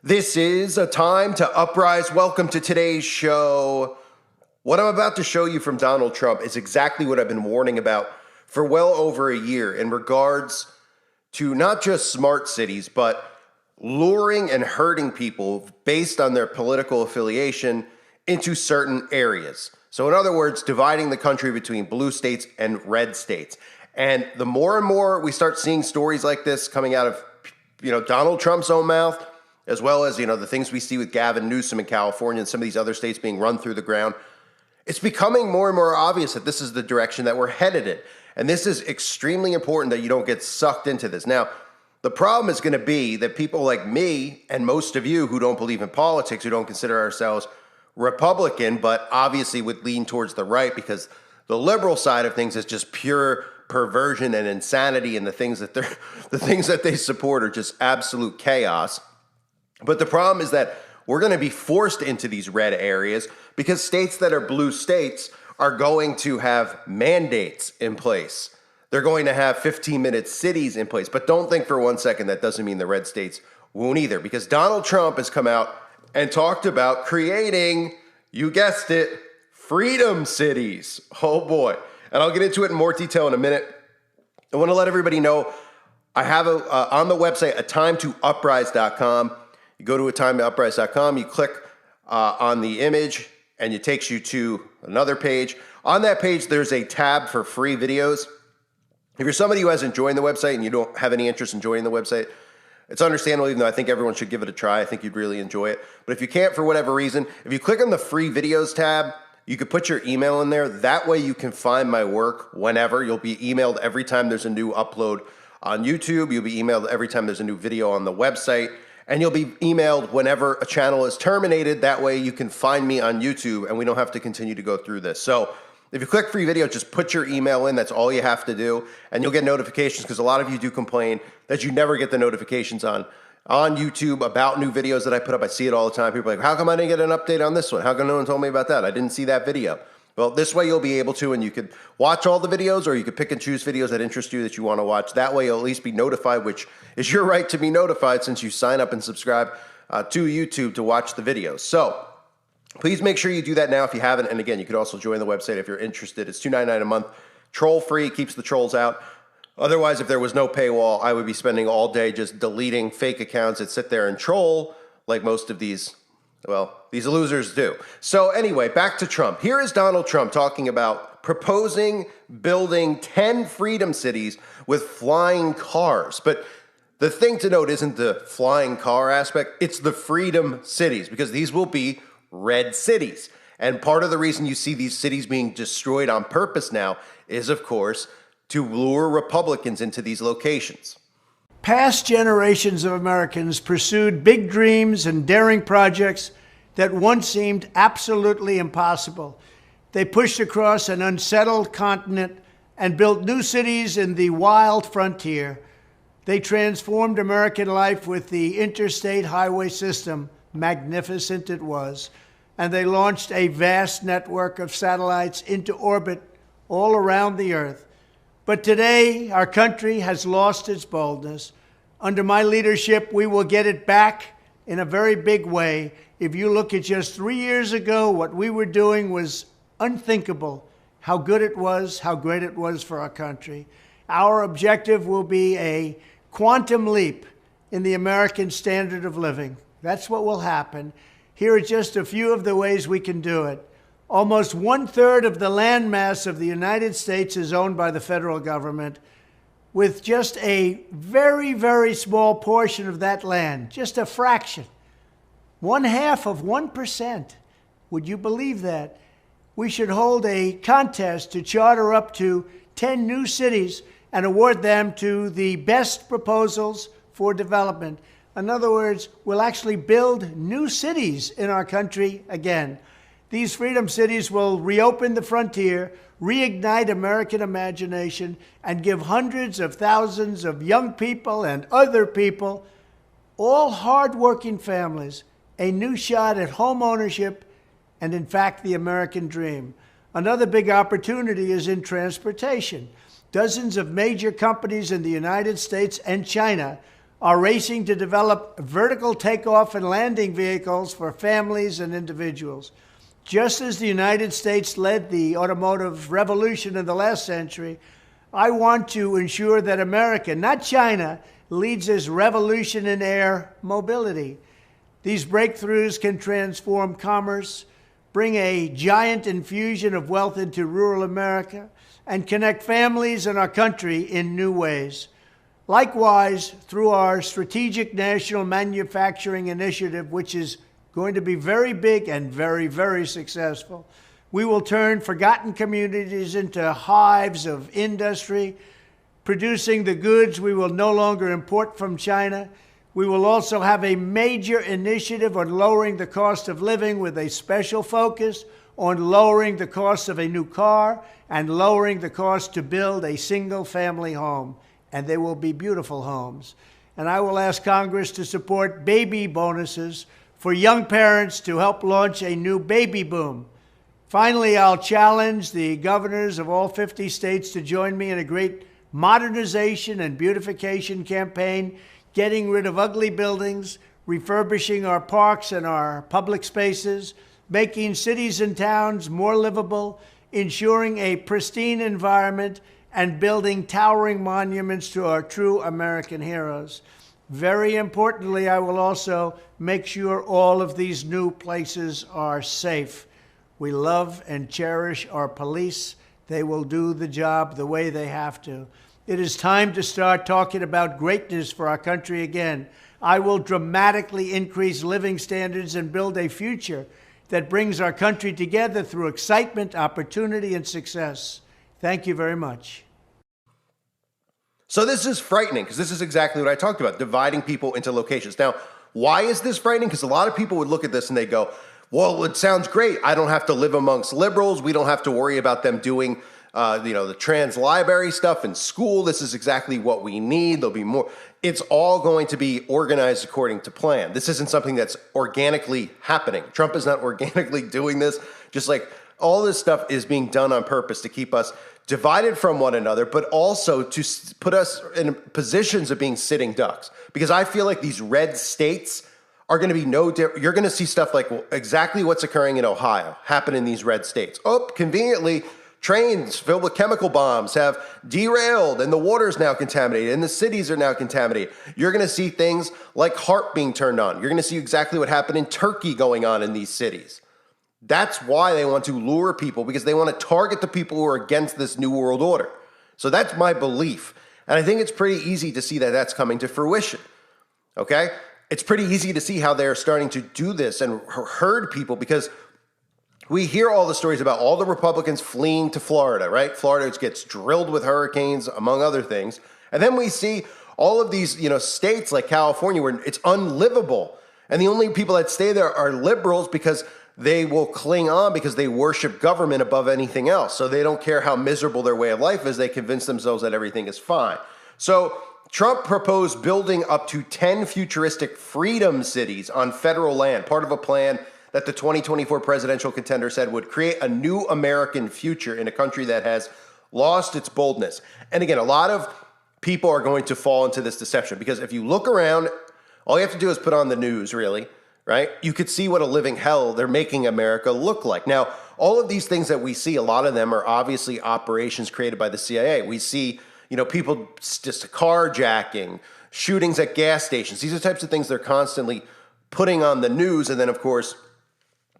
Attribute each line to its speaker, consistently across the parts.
Speaker 1: This is a time to uprise. Welcome to today's show. What I'm about to show you from Donald Trump is exactly what I've been warning about for well over a year in regards to not just smart cities, but luring and herding people based on their political affiliation into certain areas. So in other words, dividing the country between blue states and red states. And the more and more we start seeing stories like this coming out of, Donald Trump's own mouth, as well as, the things we see with Gavin Newsom in California and some of these other states being run through the ground, it's becoming more and more obvious that this is the direction that we're headed in. And this is extremely important that you don't get sucked into this. Now, the problem is going to be that people like me and most of you who don't believe in politics, who don't consider ourselves Republican, but obviously would lean towards the right because the liberal side of things is just pure perversion and insanity, and the things that they support are just absolute chaos. But the problem is that we're going to be forced into these red areas because states that are blue states are going to have mandates in place. They're going to have 15-minute cities in place. But don't think for one second that doesn't mean the red states won't either, because Donald Trump has come out and talked about creating, you guessed it, freedom cities. Oh boy. And I'll get into it in more detail in a minute. I want to let everybody know I have on the website, atimetoupprise.com. You go to atimetoupprise.com, you click on the image, and it takes you to another page. On that page, there's a tab for free videos. If you're somebody who hasn't joined the website and you don't have any interest in joining the website, it's understandable, even though I think everyone should give it a try. I think you'd really enjoy it. But if you can't for whatever reason, if you click on the free videos tab, you could put your email in there. That way you can find my work whenever. You'll be emailed every time there's a new upload on YouTube. You'll be emailed every time there's a new video on the website. And you'll be emailed whenever a channel is terminated. That way you can find me on YouTube and we don't have to continue to go through this. So if you click free video, just put your email in. That's all you have to do. And you'll get notifications, because a lot of you do complain that you never get the notifications on YouTube about new videos that I put up. I see it all the time. People are like, how come I didn't get an update on this one? How come no one told me about that? I didn't see that video. Well, this way you'll be able to, and you could watch all the videos, or you could pick and choose videos that interest you that you want to watch. That way you'll at least be notified, which is your right to be notified since you sign up and subscribe to YouTube to watch the videos. So please make sure you do that now if you haven't. And again, you could also join the website if you're interested. It's $2.99 a month. Troll free, keeps the trolls out. Otherwise, if there was no paywall, I would be spending all day just deleting fake accounts that sit there and troll like most of these losers do. So anyway, back to Trump. Here is Donald Trump talking about proposing building 10 freedom cities with flying cars. But the thing to note isn't the flying car aspect, it's the freedom cities, because these will be red cities. And part of the reason you see these cities being destroyed on purpose now is, of course, to lure Republicans into these locations.
Speaker 2: Past generations of Americans pursued big dreams and daring projects that once seemed absolutely impossible. They pushed across an unsettled continent and built new cities in the wild frontier. They transformed American life with the interstate highway system. Magnificent it was. And they launched a vast network of satellites into orbit all around the earth. But today, our country has lost its boldness. Under my leadership, we will get it back in a very big way. If you look at just 3 years ago, what we were doing was unthinkable. How good it was, how great it was for our country. Our objective will be a quantum leap in the American standard of living. That's what will happen. Here are just a few of the ways we can do it. Almost 1/3 of the landmass of the United States is owned by the federal government, with just a very, very small portion of that land, just a fraction, 1/2 of 1%. Would you believe that? We should hold a contest to charter up to 10 new cities and award them to the best proposals for development. In other words, we'll actually build new cities in our country again. These freedom cities will reopen the frontier, reignite American imagination, and give hundreds of thousands of young people and other people, all hardworking families, a new shot at home ownership and, in fact, the American dream. Another big opportunity is in transportation. Dozens of major companies in the United States and China are racing to develop vertical takeoff and landing vehicles for families and individuals. Just as the United States led the automotive revolution in the last century, I want to ensure that America, not China, leads this revolution in air mobility. These breakthroughs can transform commerce, bring a giant infusion of wealth into rural America, and connect families and our country in new ways. Likewise, through our Strategic National Manufacturing Initiative, which is going to be very big and very, very successful, we will turn forgotten communities into hives of industry, producing the goods we will no longer import from China. We will also have a major initiative on lowering the cost of living with a special focus on lowering the cost of a new car and lowering the cost to build a single-family home. And they will be beautiful homes. And I will ask Congress to support baby bonuses for young parents to help launch a new baby boom. Finally, I'll challenge the governors of all 50 states to join me in a great modernization and beautification campaign, getting rid of ugly buildings, refurbishing our parks and our public spaces, making cities and towns more livable, ensuring a pristine environment, and building towering monuments to our true American heroes. Very importantly, I will also make sure all of these new places are safe. We love and cherish our police. They will do the job the way they have to. It is time to start talking about greatness for our country again. I will dramatically increase living standards and build a future that brings our country together through excitement, opportunity, and success. Thank you very much.
Speaker 1: So this is frightening because this is exactly what I talked about, dividing people into locations. Now, why is this frightening? Because a lot of people would look at this and they go, well, it sounds great. I don't have to live amongst liberals. We don't have to worry about them doing the trans library stuff in school. This is exactly what we need. There'll be more. It's all going to be organized according to plan. This isn't something that's organically happening. Trump is not organically doing this. Just like all this stuff is being done on purpose to keep us divided from one another, but also to put us in positions of being sitting ducks. Because I feel like these red states are going to be no different. You're going to see stuff like exactly what's occurring in Ohio happen in these red states. Oh, conveniently, trains filled with chemical bombs have derailed and the water is now contaminated and the cities are now contaminated. You're going to see things like HARP being turned on. You're going to see exactly what happened in Turkey going on in these cities. That's why they want to lure people, because they want to target the people who are against this new world order. So that's my belief. And I think it's pretty easy to see that that's coming to fruition. Okay? It's pretty easy to see how they're starting to do this and herd people, because we hear all the stories about all the Republicans fleeing to Florida, right? Florida gets drilled with hurricanes, among other things. And then we see all of these, states like California where it's unlivable. And the only people that stay there are liberals because they will cling on because they worship government above anything else. So they don't care how miserable their way of life is. They convince themselves that everything is fine. So Trump proposed building up to 10 futuristic freedom cities on federal land, part of a plan that the 2024 presidential contender said would create a new American future in a country that has lost its boldness. And again, a lot of people are going to fall into this deception, because if you look around, all you have to do is put on the news, really, right? You could see what a living hell they're making America look like. Now, all of these things that we see, a lot of them are obviously operations created by the CIA. We see, people just carjacking, shootings at gas stations. These are types of things they're constantly putting on the news. And then, of course,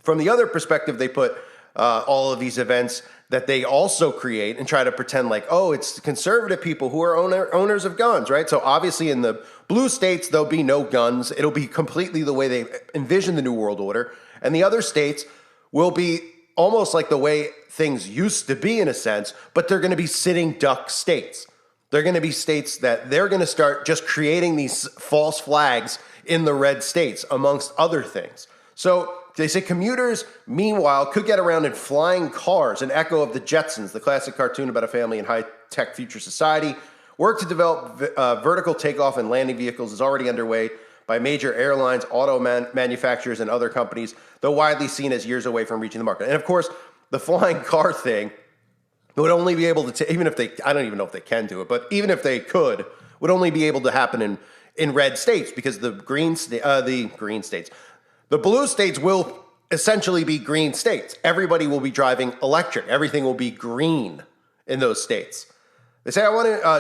Speaker 1: from the other perspective, they put all of these events that they also create and try to pretend like, oh, it's conservative people who are owners of guns, right? So obviously in the blue states, there'll be no guns. It'll be completely the way they envision the New World Order. And the other states will be almost like the way things used to be in a sense, but they're going to be sitting duck states. They're going to be states that they're going to start just creating these false flags in the red states, amongst other things. So they say commuters, meanwhile, could get around in flying cars, an echo of the Jetsons, the classic cartoon about a family in high-tech future society. Work to develop vertical takeoff and landing vehicles is already underway by major airlines, auto manufacturers, and other companies, though widely seen as years away from reaching the market. And of course, the flying car thing would only be able to, even if they, I don't even know if they can do it, but even if they could, would only be able to happen in red states because the blue states will essentially be green states. Everybody will be driving electric. Everything will be green in those states. They say,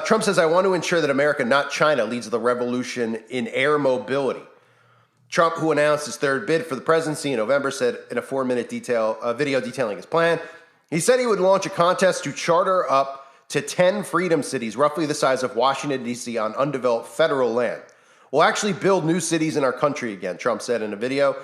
Speaker 1: Trump says, I want to ensure that America, not China, leads the revolution in air mobility. Trump, who announced his third bid for the presidency in November, said in a 4-minute video detailing his plan, he said he would launch a contest to charter up to 10 freedom cities, roughly the size of Washington, D.C., on undeveloped federal land. We'll actually build new cities in our country again, Trump said in a video.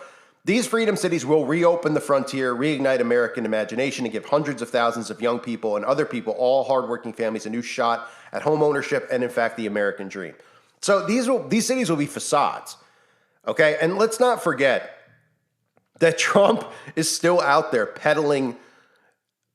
Speaker 1: These freedom cities will reopen the frontier, reignite American imagination, and give hundreds of thousands of young people and other people, all hardworking families, a new shot at home ownership and, in fact, the American dream. So these cities will be facades, okay? And let's not forget that Trump is still out there peddling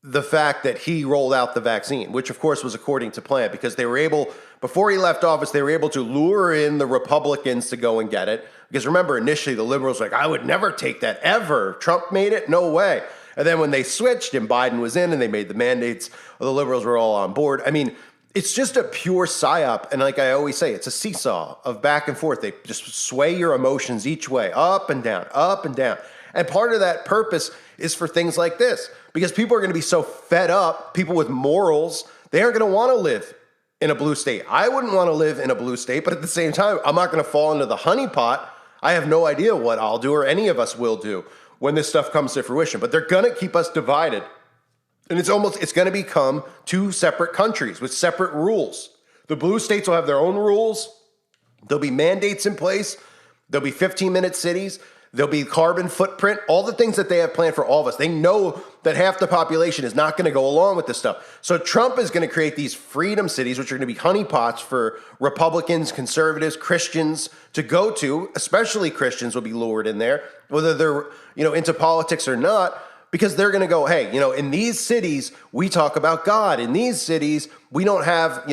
Speaker 1: the fact that he rolled out the vaccine, which, of course, was according to plan, because they were able, before he left office, they were able to lure in the Republicans to go and get it. Because remember, initially, the liberals were like, I would never take that, ever. Trump made it? No way. And then when they switched and Biden was in and they made the mandates, the liberals were all on board. I mean, it's just a pure psyop. And like I always say, it's a seesaw of back and forth. They just sway your emotions each way, up and down, up and down. And part of that purpose is for things like this, because people are going to be so fed up, people with morals, they aren't going to want to live in a blue state. I wouldn't want to live in a blue state, but at the same time, I'm not going to fall into the honeypot. I have no idea what I'll do or any of us will do when this stuff comes to fruition, but they're going to keep us divided. And it's going to become two separate countries with separate rules. The blue states will have their own rules. There'll be mandates in place. There'll be 15-minute cities. There'll be carbon footprint, all the things that they have planned for all of us. They know that half the population is not going to go along with this stuff. So Trump is going to create these freedom cities, which are going to be honeypots for Republicans, conservatives, Christians to go to. Especially Christians will be lured in there, whether they're into politics or not, because they're going to go, hey, in these cities, we talk about God. In these cities, we don't have,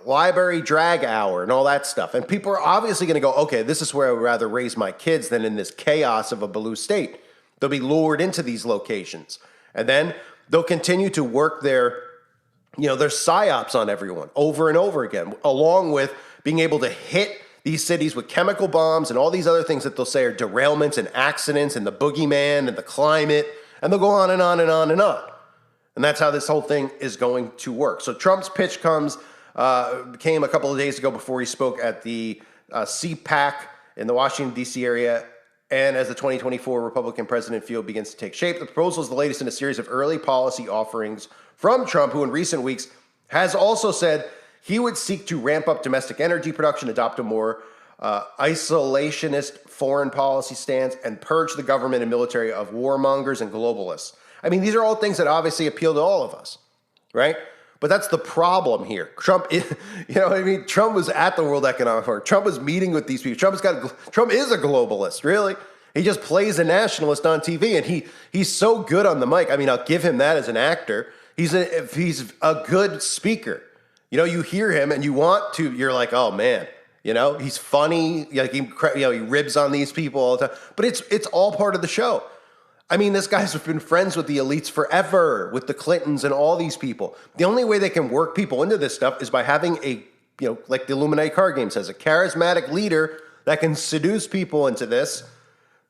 Speaker 1: library drag hour and all that stuff. And people are obviously going to go, okay, this is where I would rather raise my kids than in this chaos of a blue state. They'll be lured into these locations. And then they'll continue to work their psyops on everyone over and over again, along with being able to hit these cities with chemical bombs and all these other things that they'll say are derailments and accidents and the boogeyman and the climate. And they'll go on and on and on and on. And that's how this whole thing is going to work. So Trump's pitch came a couple of days ago before he spoke at the CPAC in the Washington, D.C. area. And as the 2024 Republican president field begins to take shape, the proposal is the latest in a series of early policy offerings from Trump, who in recent weeks has also said he would seek to ramp up domestic energy production, adopt a more isolationist foreign policy stance, and purge the government and military of warmongers and globalists. I mean, these are all things that obviously appeal to all of us, right? But that's the problem here. Trump was at the World Economic Forum. Trump was meeting with these people. Trump is a globalist, really. He just plays a nationalist on TV, and he's so good on the mic. I mean, I'll give him that as an actor. He's a good speaker. You hear him, and you're like, oh man. He's funny. He ribs on these people all the time. But it's all part of the show. I mean, this guy's been friends with the elites forever, with the Clintons and all these people. The only way they can work people into this stuff is by having like the Illuminati card game says, a charismatic leader that can seduce people into this,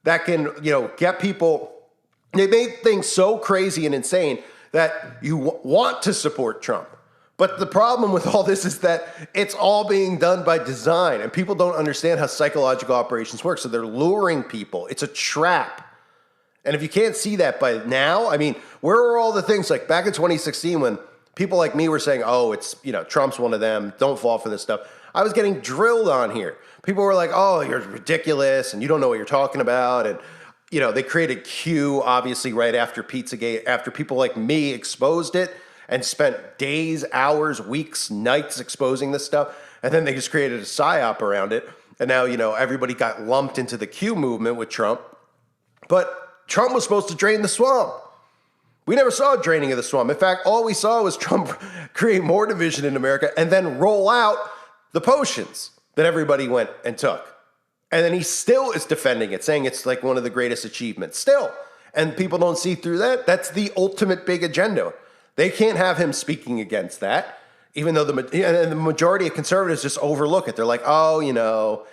Speaker 1: that can, get people. They made things so crazy and insane that you want to support Trump. But the problem with all this is that it's all being done by design, and people don't understand how psychological operations work. So they're luring people. It's a trap. And if you can't see that by now, I mean, where are all the things like back in 2016 when people like me were saying, oh, it's, Trump's one of them. Don't fall for this stuff. I was getting drilled on here. People were like, oh, you're ridiculous and you don't know what you're talking about. And, they created Q, obviously, right after Pizzagate, after people like me exposed it and spent days, hours, weeks, nights exposing this stuff. And then they just created a psyop around it. And now, everybody got lumped into the Q movement with Trump. But Trump was supposed to drain the swamp. We never saw a draining of the swamp. In fact, all we saw was Trump create more division in America and then roll out the potions that everybody went and took. And then he still is defending it, saying it's like one of the greatest achievements. Still. And people don't see through that. That's the ultimate big agenda. They can't have him speaking against that, even though the majority of conservatives just overlook it. They're like, oh,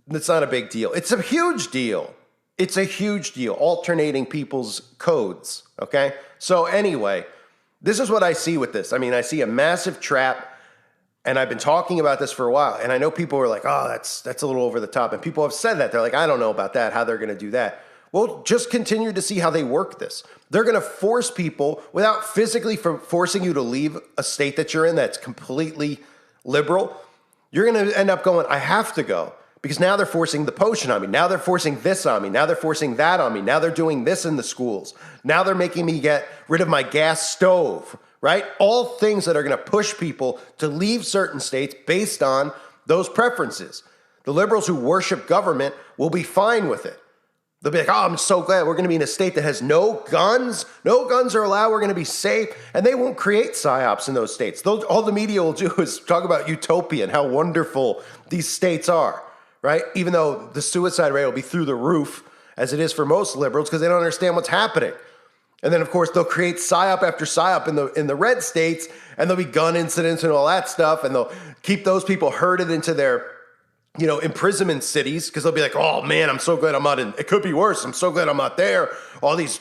Speaker 1: It's not a big deal. It's a huge deal. It's a huge deal, alternating people's codes, okay? So anyway, this is what I see with this. I mean, I see a massive trap, and I've been talking about this for a while, and I know people are like, oh, that's a little over the top, and people have said that. They're like, I don't know about that, how they're going to do that. Well, just continue to see how they work this. They're going to force people, without physically forcing you to leave a state that you're in that's completely liberal, you're going to end up going, I have to go. Because now they're forcing the potion on me. Now they're forcing this on me. Now they're forcing that on me. Now they're doing this in the schools. Now they're making me get rid of my gas stove, right? All things that are going to push people to leave certain states based on those preferences. The liberals who worship government will be fine with it. They'll be like, oh, I'm so glad we're going to be in a state that has no guns. No guns are allowed. We're going to be safe. And they won't create psyops in those states. All the media will do is talk about utopia and how wonderful these states are. Right? Even though the suicide rate will be through the roof, as it is for most liberals, because they don't understand what's happening. And then, of course, they'll create psyop after psyop in the red states, and there'll be gun incidents and all that stuff, and they'll keep those people herded into their, imprisonment cities, because they'll be like, oh, man, I'm so glad I'm not in. It could be worse. I'm so glad I'm not there. All these,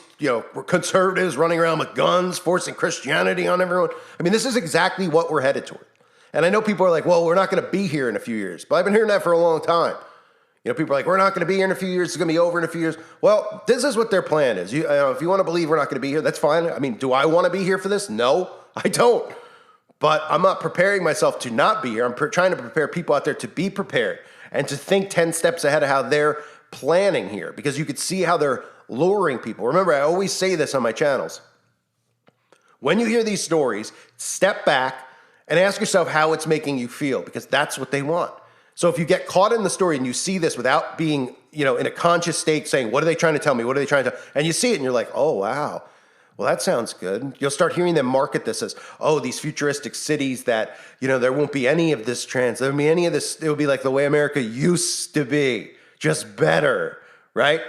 Speaker 1: conservatives running around with guns, forcing Christianity on everyone. I mean, this is exactly what we're headed toward. And I know people are like, well, we're not going to be here in a few years. But I've been hearing that for a long time. People are like, we're not going to be here in a few years. It's going to be over in a few years. Well, this is what their plan is. If you want to believe we're not going to be here, that's fine. I mean, do I want to be here for this? No, I don't. But I'm not preparing myself to not be here. I'm trying to prepare people out there to be prepared and to think 10 steps ahead of how they're planning here. Because you could see how they're luring people. Remember, I always say this on my channels. When you hear these stories, step back and ask yourself how it's making you feel, because that's what they want. So if you get caught in the story and you see this without being, in a conscious state saying, what are they trying to tell me? What are they trying to tell? And you see it and you're like, oh, wow. Well, that sounds good. You'll start hearing them market this as, oh, these futuristic cities that, there won't be any of this there won't be any of this. It will be like the way America used to be, just better, right?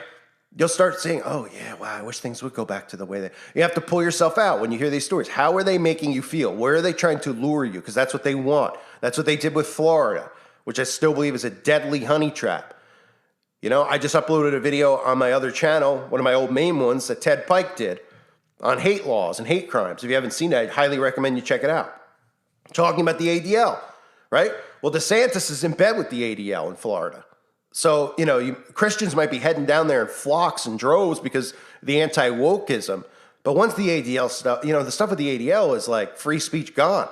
Speaker 1: You'll start saying, oh, yeah, wow, I wish things would go back to the way you have to pull yourself out when you hear these stories. How are they making you feel? Where are they trying to lure you? Because that's what they want. That's what they did with Florida, which I still believe is a deadly honey trap. I just uploaded a video on my other channel, one of my old main ones that Ted Pike did on hate laws and hate crimes. If you haven't seen that, I highly recommend you check it out. Talking about the ADL, right? Well, DeSantis is in bed with the ADL in Florida. So, Christians might be heading down there in flocks and droves because of the anti-wokeism. But once the ADL stuff, the stuff with the ADL is like free speech gone.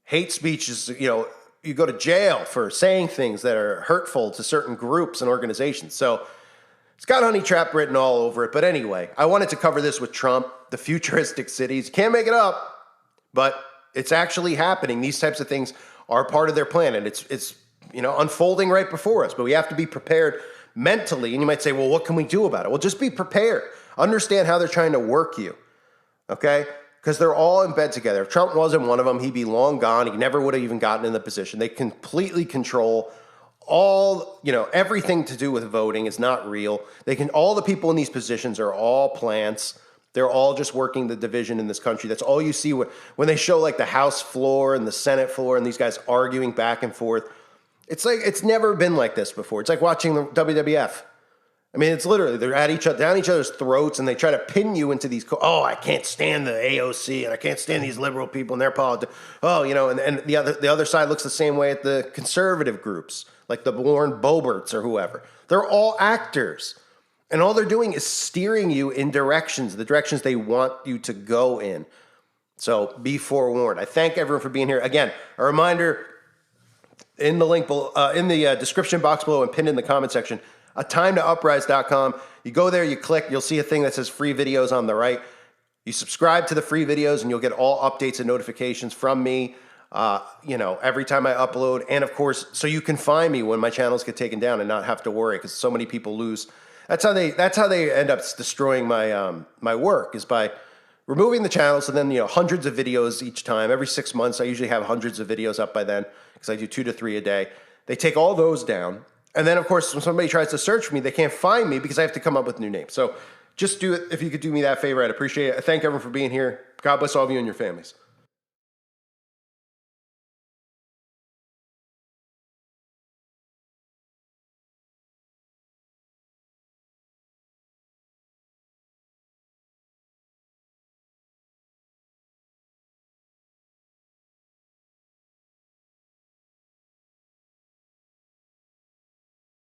Speaker 1: Hate speech is, you go to jail for saying things that are hurtful to certain groups and organizations. So it's got honey trap written all over it. But anyway, I wanted to cover this with Trump, the futuristic cities. Can't make it up, but it's actually happening. These types of things are part of their plan, and it's unfolding right before us, but we have to be prepared mentally. And you might say, well, what can we do about it? Well, just be prepared. Understand how they're trying to work you, okay? Because they're all in bed together. If Trump wasn't one of them, he'd be long gone. He never would have even gotten in the position. They completely control all, everything to do with voting is not real. All the people in these positions are all plants. They're all just working the division in this country. That's all you see when they show like the House floor and the Senate floor and these guys arguing back and forth. It's like, it's never been like this before. It's like watching the WWF. I mean, it's literally, they're at down each other's throats, and they try to pin you into these, I can't stand the AOC, and I can't stand these liberal people and their politics. And the other side looks the same way at the conservative groups, like the Warren Boberts or whoever. They're all actors. And all they're doing is steering you in the directions they want you to go in. So be forewarned. I thank everyone for being here. Again, a reminder, in the link below, in the description box below and pinned in the comment section, atimetoprise.com. You go there, you click, you'll see a thing that says free videos on the right. You subscribe to the free videos and you'll get all updates and notifications from me, every time I upload. And of course, so you can find me when my channels get taken down and not have to worry, because so many people lose. That's how they end up destroying my work, is by removing the channels, and then hundreds of videos each time. Every 6 months, I usually have hundreds of videos up by then, because I do 2 to 3 a day. They take all those down, and then of course, when somebody tries to search for me, they can't find me because I have to come up with new names. So just do it. If you could do me that favor, I'd appreciate it. I thank everyone for being here. God bless all of you and your families.